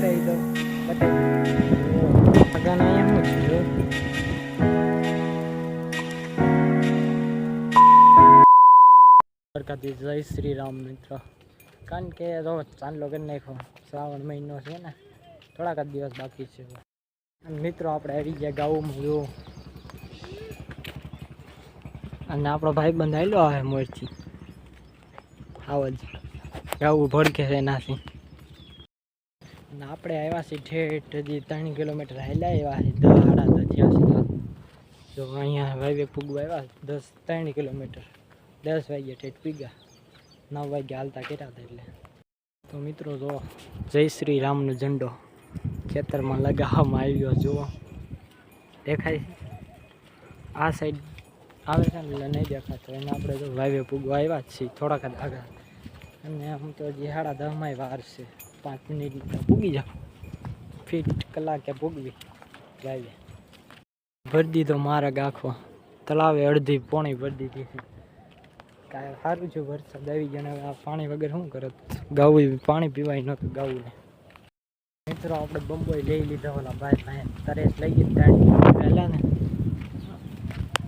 બતાવી દઉં ગાના એમ જ છે જય શ્રી રામ મિત્ર. કારણ કે રોજ ચાંદલો કરી નાખો, શ્રાવણ મહિનો છે ને, થોડાક જ દિવસ બાકી છે. મિત્રો આપણે આવી ગયા ગાઉમાં જો, અને આપણો ભાઈ બંધ આવેલો આવે મોરથી આવો જ ગાવું ભડકે છે એનાથી. અને આપણે આવ્યા છીએ ઠેઠ હજી 3 કિલોમીટર હાલ્યા આવ્યા છે, 10 સાડા 10 થયા છે. જો અહીંયા હાઈવે પૂગવા આવ્યા 3 કિલોમીટર 10 વાગ્યા ઠેઠ પીગા, 9 વાગ્યા હાલતા કર્યા હતા. એટલે તો મિત્રો જો જય શ્રી રામનો ઝંડો ખેતરમાં લગાવવામાં આવ્યો, જુઓ દેખાય છે. આ સાઈડ આવે છે ને એટલે નહીં દેખાતો, એને આપણે જો હાઈવે પૂગવા આવ્યા જ છીએ થોડાક જ આગળ. અને હું તો હજી 10:30 વાર છે, 5 મિનિટ પૂગી જાઉં, ફીટ કલાકે પૂગવી હાઈવે. ભરી દીધો માર્ગ આખો, તળાવે અડધી પોણી ભરી દીધી છે. કાંઈ સારું છે વરસાદ આવી ગયો. હવે આ પાણી વગર શું કરે, ગાવું પાણી પીવાય નહોતું ગાવું ને. મિત્રો આપણે બંબોઈ લઈ લીધા ઓલા ભાઈ પાસે, તરેસ લઈ ગઈ પહેલા ને,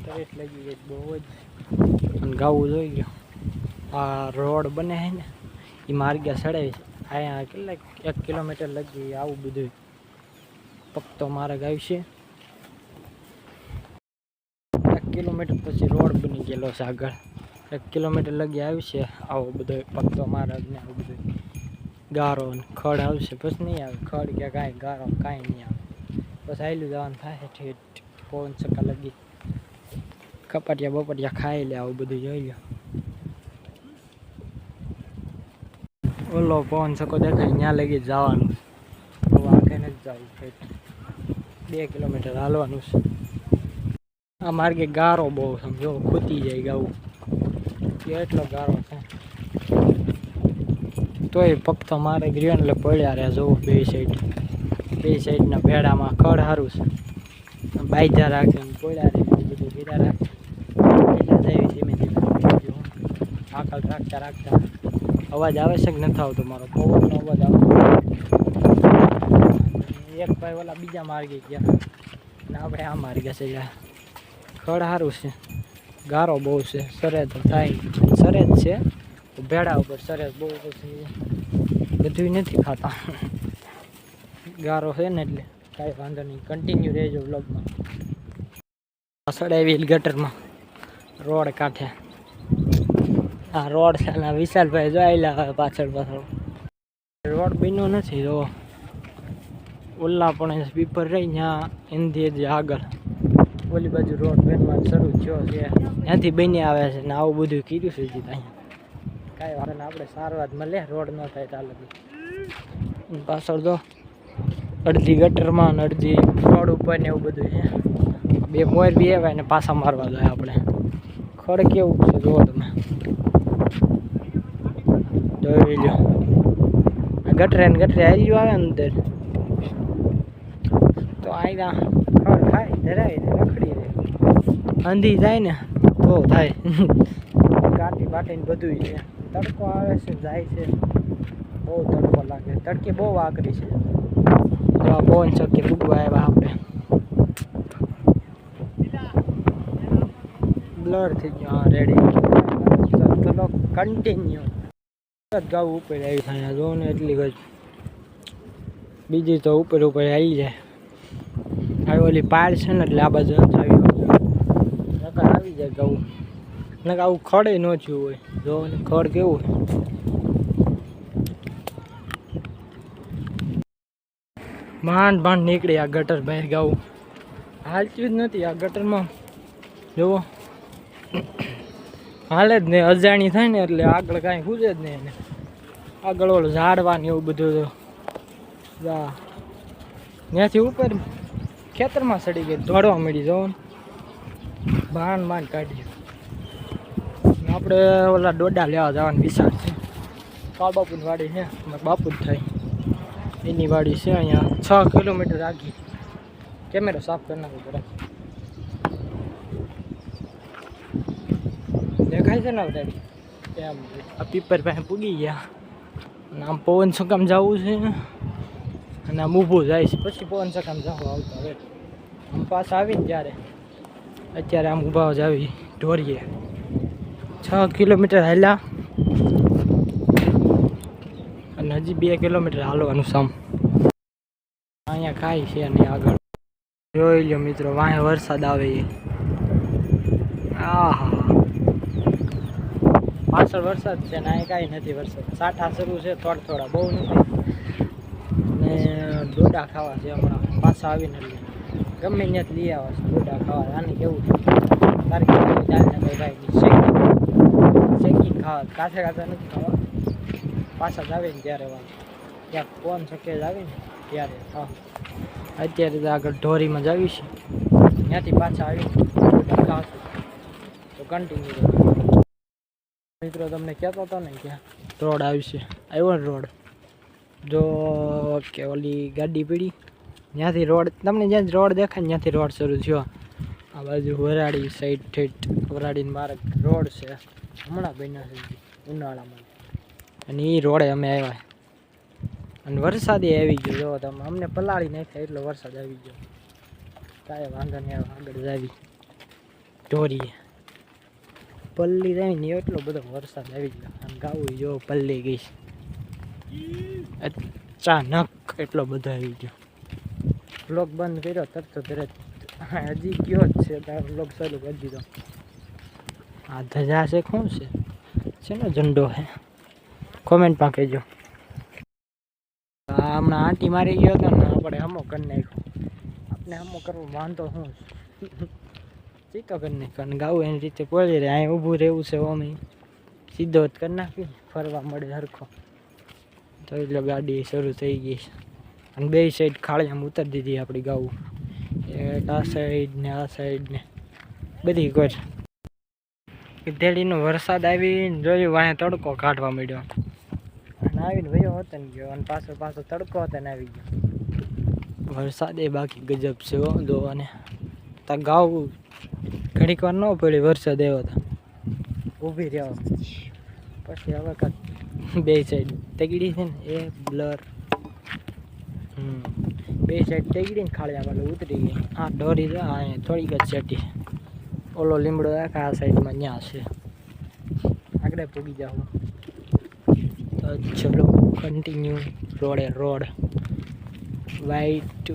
તરેસ લઈ ગઈ બહુ જ. અને ગાવું જોઈ ગયો, આ રોડ બને છે ને એ માર્ગે ચડાવી છે. અહીંયા કેટલાક 1 કિલોમીટર લગી આવું બધું પકતો માર્ગ આવશે. 1 કિલોમીટર પછી રોડ બની ગયેલો છે આગળ, 1 કિલોમીટર લગી આવશે આવો બધો પકતો માર્ગ ને આવું બધું. ગારો ને ખડ આવશે, પછી નહીં આવે ખડ કે કાંઈ, ગારો કાંઈ નહીં આવે. બસ આવેલું જવાનું થાય ઠેઠ પવન ચક્કા લગી, કપાટિયા બપટિયા ખાઈ લે આવું બધું જોઈ લો. ઓલો પવન ચક્કો દેખાય ત્યાં લગી જવાનું, આગે નથી જવું, ઠેઠ 2 કિલોમીટર હાલવાનું છે. આ માર્ગે ગારો બહુ સમજો, ખૂતી જાય ગાવું, એટલો ગારો છે. તોય ફક્ત મારે ગ્રીન એટલે પડ્યા રહ્યા જોવું બે સાઈડના ભેડામાં ખડ સારું છે, બાયજા રાખે પડ્યા રહે બધું ભીડા રાખે. ધીમે ધીમે આકલ રાખતા અવાજ આવે છે કે નથી આવતો, મારો પવનનો અવાજ આવતો. એક ભાઈ ઓલા બીજા માર્ગે ગયા અને આપણે આ માર્ગે છે. ખડ સારું છે, ગારો બહુ છે, સરેજ થાય સરેજ છે ભેડા ઉપર, સરેજ બહુ પછી બધું નથી ખાતા. ગારો છે ને એટલે કાંઈ વાંધો નહીં, કન્ટિન્યુ રહેજો વ્લોગમાં. સડાવી ગટરમાં રોડ કાંઠે, આ રોડ છે ને વિશાલભાઈ જોયેલા પાછળ રોડ બન્યો નથી. જો ઓલા પણ પીપર રહી ત્યાં એનથી આગળ ઓલી બાજુ રોડ બનવાનું શરૂ થયો છે, ત્યાંથી બની આવે છે ને આવું બધું કર્યું છે. હજી અહીંયા કાંઈ વાત ને, આપણે સારવાર મળે, રોડ ન થાય ચાલે. પાછળ તો અડધી ગટરમાં ને અડધી રોડ ઉપર ને એવું બધું છે. બે મોર બી આવ્યા ને પાછા મારવા જાય આપણે. ખડ કેવું છે જોવો તમે, જોઈ લો. ગટરે ને ગટરે આવી આવે અંદર તો અહીંયા ખડ ખાય ધરાય રખડી રહે, અંધી જાય ને તો થાય. કાટી બાટીને બધું છે. તડકો આવે છે જાય છે, બહુ તડકો લાગે, તડકી બહુ આકરી છે. તો આ પવન ચક્કી ફૂગવા આવ્યા આપણે, બ્લર થઈ ગયો. હા રેડી, ચલો કન્ટિન્યુ. ગાવું ઉપર આવી થાય જો ને, એટલી જ બીજી તો ઉપર આવી જાય. આવી ઓલી પાડ છે ને એટલે આ બાજુ નથી આવી જાય ગાવું. ને આવું ખડે ન થયું હોય, જો ને ખડ કેવું માંડ નીકળી આ ગટર બહાર. ગાવું હાલતું જ નથી આ ગટરમાં, જુઓ હાલે જ નહીં. અજાણી થાય ને એટલે આગળ કાંઈ ખૂજે જ નહીં એને. આગળ ઓલું ઝાડવાનું એવું બધું ત્યાંથી ઉપર ખેતરમાં સડી ગઈ, દોડવા મળી જવો ને, માંડ કાઢ્યું. આપણે ઓલા ડોડા લેવા જવાની વિચાર છે. કાળ બાપુની વાડી છે, બાપુ જ થાય એની વાડી છે અહીંયા 6 કિલોમીટર આગી. કેમેરો સાફ કરી નાખો જરા, દેખાય છે ને આપણે એમ. આ પીપર પાસે પૂગી ગયા અને આમ પવન સુકામ જવું છે. અને આમ ઊભું જાય છે, પછી પવન સકામ જવા આવતા હવે આમ પાછા આવીને ત્યારે અત્યારે આમ ઊભા જ આવી ઢોરીએ 6 કિલોમીટર હાલ્યા અને હજી 2 કિલોમીટર હાલવાનું સામ અહીંયા ખાઈ છે અને આગળ જોઈ લો મિત્રો વાહે વરસાદ આવે છે. આહા પાછળ વરસાદ છે ને અહીં કાંઈ નથી વરસાદ, સાઠા શરૂ છે થોડા થોડા, બહુ નથી. ને ડોડા ખાવા છે હમણાં પાછા આવીને ગમે ત્યાં લઈ આવે છે ડોડા ખાવા. આને કેવું છે તારે કેવું ચાલે ને ભાઈ શેકી ખાવા, કાચે કાચા નથી ખાવા, પાછા જ આવે ને ત્યારે વાત ક્યાંક કોણ શકે જ આવે ને ત્યારે હા. અત્યારે તો આગળ ઢોરીમાં જ આવી છે, ત્યાંથી પાછા આવીને ડોડા ખાશું તો કન્ટિન્યુ. મિત્રો તમને કહેતો હતો ને કે રોડ આવશે, આવ્યો ને રોડ. જો કે ઓલી ગાડી પડી ત્યાંથી રોડ, તમને જ્યાં રોડ દેખાય ને ત્યાંથી રોડ શરૂ થયો. આ બાજુ વરાડી સાઈડ ઠેઠ વરાડીને માર્ગ રોડ છે, હમણાં બન્યા છે ઉનાળામાં. અને એ રોડે અમે આવ્યા અને વરસાદ આવી ગયો. જો તમે અમને પલાળી નાખ્યા એટલો વરસાદ આવી ગયો. કાંઈ વાંધો નહીં, આગળ જ આવી ઢોરીએ પલ્લી જાય ને એટલો બધો વરસાદ આવી ગયો. અને ગાવું જો પલ્લી ગઈ અચાનક એટલો બધો આવી ગયો. બ્લોક બંધ કર્યો તરત તરત હજી ગયો જ છે તાર બ્લોક ચાલુ કરી દીધો. આ ધજા છે શું છે, શેનો ઝંડો છે કોમેન્ટમાં કહેજો. હમણાં આંટી મારી ગયો હતો ને આપણે હમો કરી નાખ્યો. આપણે હમો કરવો વાંધો શું ચીતો કરી નાખ્યો અને ગાવું એની રીતે પડી રહે. અહીં ઊભું રહેવું છે અમે સીધો જ કરી નાખી, ફરવા મળે હરખો. તો એટલે ગાડી શરૂ થઈ ગઈ છે અને બે સાઈડ ખાળીમાં ઉતારી દીધી આપણી ગાવું. એક આ સાઈડ ને આ સાઈડ ને બધી કોઈ ગધેડીનો વરસાદ આવીને જોયું વાંહે તડકો કાઢવા માંડ્યો અને આવીને વયો હતો ને ગયો અને પાછો તડકો હતો ને આવી ગયો. વરસાદ એ બાકી ગજબ છે દો. અને તા ગાવ ઘડીક વાર ન પડી વરસાદ આવ્યો તો ઊભી રહ્યો. પછી હવે કાંક બે સાઈડ તગડી છે ને એ બ્લર બે સાઈડ તગડી ને ખાળિયામાં ઉતરી ગઈ. આ ઢોરી છે અહીંયા થોડીક જ ચેટી. ઓલો લીમડો રાખા આ સાઈડમાં ત્યાં છે, આગળ પૂગી જાવ. તો ચલો કન્ટિન્યુ રોડે રોડ વેઇટ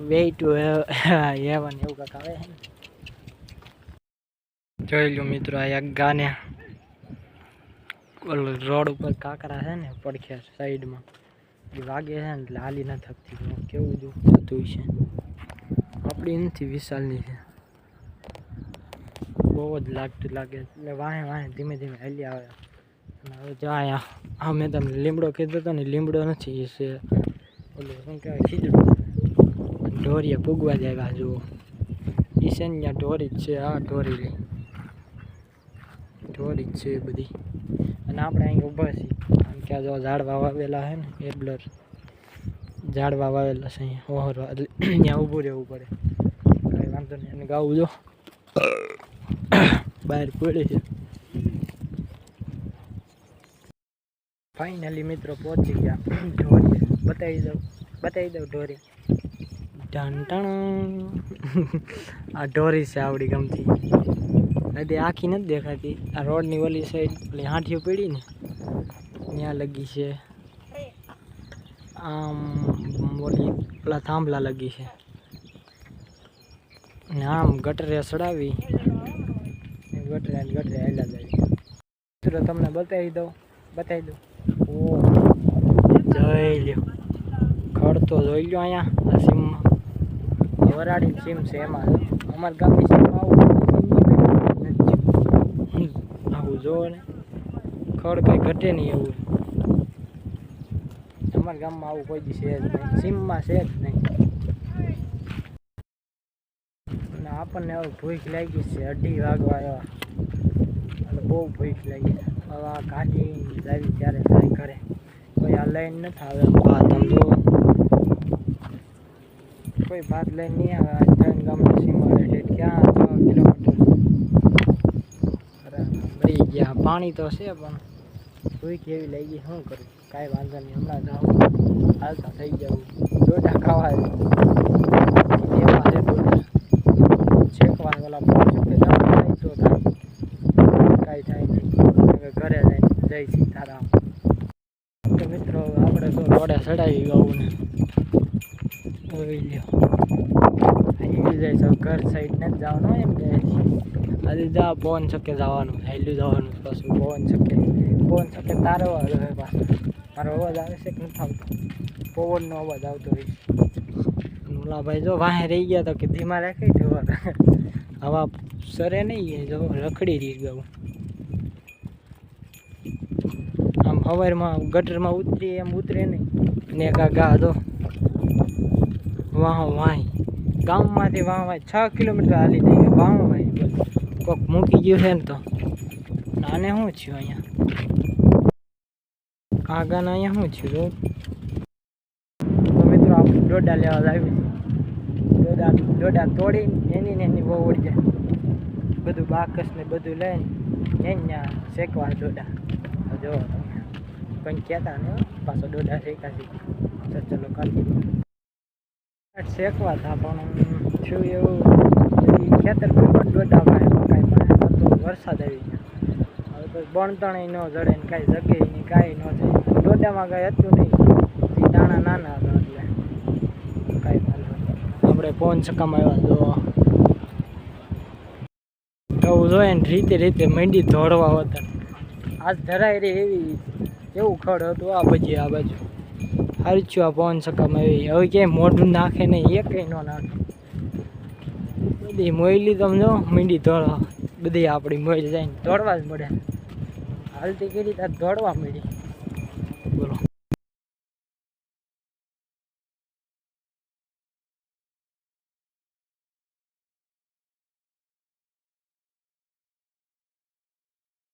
હેવન એવું કાંક આવે છે ને. જોઈ લો મિત્રો આ એક ગાને ઓલો રોડ ઉપર કાંકરા છે ને પડખ્યા સાઈડમાં એ વાગે છે ને એટલે હાલી ન થકતી. કેવું દુઃખ થતું છે. આપણી નથી વિશાલની છે, બહુ જ લાગતું લાગે એટલે વાહે ધીમે ધીમે હાલી આવે. અને હવે જો અહીંયા હા મેં તમને લીમડો કીધો હતો ને, લીમડો નથી એ છે ઓલું શું કહેવાય ખીજડું. ઢોરીએ પૂગવા જાય જુઓ એ છે ને ત્યાં ઢોરી જ છે. આ ઢોરી જ છે બધી. અને આપણે અહીં ઊભા છીએ આમ કે જો ઝાડવા વાવેલા છે ને એ બ્લર ઝાડવા વાવેલા છે અહીંયા ઓહરવા, એટલે ત્યાં ઊભું રહેવું પડે. કાંઈ વાંધો નહીં. અને ગાવું જો બહાર પડે છે. ફાઇનલી મિત્રો પહોંચી ગયા ઢોરી. બતાવી દઉં ઢોરી. ઢાંટણ આ ઢોરી છે આવડી ગમતી. નદી આખી નથી દેખાતી. આ રોડની ઓલી સાઈડ પેલી હાંઠીઓ પડી ને ત્યાં લગી છે. આમ ઓલી પેલા થાંભલા લગી છે ને આમ ગટરે ચડાવી ગટરે હાલ્યા જાય. મિત્રો તમને બતાવી દઉં. ઓ જોઈ લ્યો ખડ તો જોઈ લ્યો. અહીંયા આ સીમમાં વરાડીની સીમ છે, એમાં અમારા ગામની સીમમાં આવું જોવો ને ખડ કંઈ ઘટે નહીં એવું. અમારા ગામમાં આવું કોઈ દી છે જ નહીં, સીમમાં છે જ નહીં. અને આપણને હવે ભૂખ લાગી છે, 2:30 વાગવા આવ્યા અને બહુ ભૂખ લાગી છે. હવે આ કાઢી લાવી ત્યારે થાય ઘરે. કોઈ આ લઈને નથી આવે ભાત. આમ જો કોઈ ભાત લઈને નહીં આવે. આ ત્રણ ગામની સીમા ક્યાં 6 કિલોમીટર મરી ગયા. પાણી તો છે પણ ભૂખ એવી લાગી શું કરું. કાંઈ વાંધો નહીં, હમણાં જાઉં હાલતા થઈ જવું. દોઢા ખાવા એવા છે, દોઢા શેકવા ઓલા કાંઈ થાય નહીં, ઘરે જઈને જઈ સીતારામ. તો મિત્રો આપણે તો રોડે ચડાવી ગયું ને જોઈ લ્યો આવી જાય છે. ઘર સાઈડ ને જ જવાનું એમ જાય છે. આજે જા પવન શકે જવાનું, હાલ્યું જવાનું પાછું પવન શકે તારો અવાજ હવે પાછો મારો અવાજ આવે છે કે નથી આવતો? પવનનો અવાજ આવતો હોય. ઓલા ભાઈ જો વાહે રહી ગયા તો કે ધીમા રાખી તો હવા સરે નહીં, જો રખડી રહી ગયું. આમ સવારમાં ગટરમાં ઉતરી એમ ઉતરે નહીં ને ગા દો વાહ ગામમાંથી વાહ 6 કિલોમીટર હાલી થઈ ગયા. વાહ કોક મૂકી ગયું છે ને તો આને શું થયું અહીંયા આગળ અહીંયા શું થયું? તો મિત્રો આપણે ડોડા લેવા આવી ડોડા તોડી એની બહુ ઉડી જાય, બધું બાકસ ને બધું લઈને ત્યાં શેકવા ડોડા. જો કંઈ કહેતા ને પાછો ડોડા શેકાશી. તો ચલો કરી શેકવા હતા પણ શું એવું ખેતર કોઈ પણ ડોડા ભાઈ મકાઈ પાસે તો વરસાદ આવી ગયો. હવે તો બણતણે ન જડે ને કાંઈ જગે નહીં, કાંઈ ન જાય. ડોડામાં કાંઈ હતું નહીં, દાણા નાના હતા એટલે કાંઈ વાંધો નહીં. આપણે પોન ચક્કામાં આવ્યા જો એવું જોઈએ ને રીતે મંડી દોડવા હતા. આજ ધરાઈ રહી એવી એવું ખડ હતું આ પછી આ બાજુ હારચ્યું આ પવન ચક્કામાં એવી. હવે ક્યાંય મોઢું નાખે નહીં, એ કંઈ ન નાખે. બધી મોયલી તમે જો મીંડી દોડવા, બધી આપણી મોયલી જાય ને દોડવા જ મળે. હાલતી કરી ત્યાં દોડવા મળી.